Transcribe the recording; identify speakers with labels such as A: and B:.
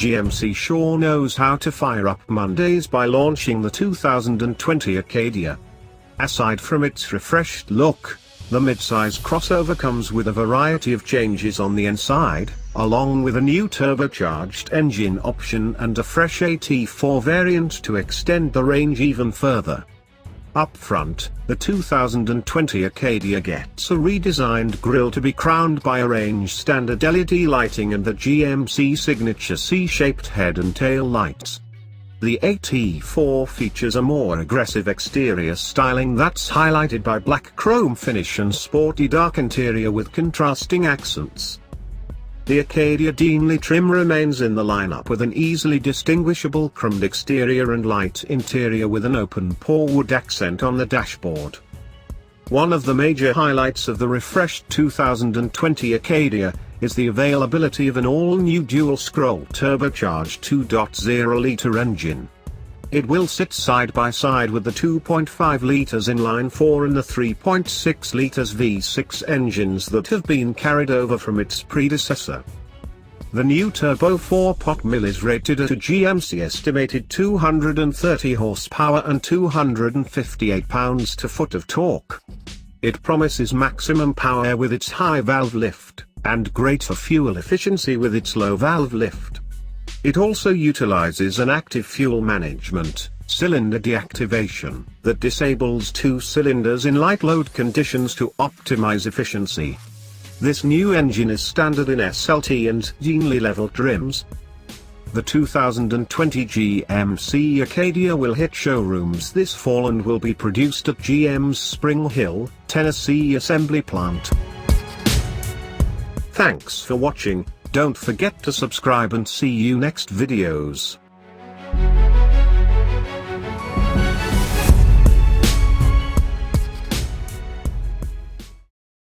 A: GMC sure knows how to fire up Mondays by launching the 2020 Acadia. Aside from its refreshed look, the midsize crossover comes with a variety of changes on the inside, along with a new turbocharged engine option and a fresh AT4 variant to extend the range even further. Up front, the 2020 Acadia gets a redesigned grille to be crowned by arranged standard LED lighting and the GMC signature C-shaped head and tail lights. The AT4 features a more aggressive exterior styling that's highlighted by black chrome finish and sporty dark interior with contrasting accents. The Acadia Deanly trim remains in the lineup with an easily distinguishable chromed exterior and light interior with an open-pore wood accent on the dashboard. One of the major highlights of the refreshed 2020 Acadia is the availability of an all-new dual-scroll turbocharged 2.0-liter engine. It will sit side by side with the 2.5 liters inline-4 and the 3.6 liters V6 engines that have been carried over from its predecessor. The new turbo 4-pot mill is rated at a GMC estimated 230 horsepower and 258 pounds-to-foot of torque. It promises maximum power with its high valve lift, and greater fuel efficiency with its low valve lift. It also utilizes an active fuel management, cylinder deactivation, that disables two cylinders in light load conditions to optimize efficiency. This new engine is standard in SLT and Deanly level trims. The 2020 GMC Acadia will hit showrooms this fall and will be produced at GM's Spring Hill, Tennessee assembly plant. Thanks for watching. Don't forget to subscribe and see you next videos.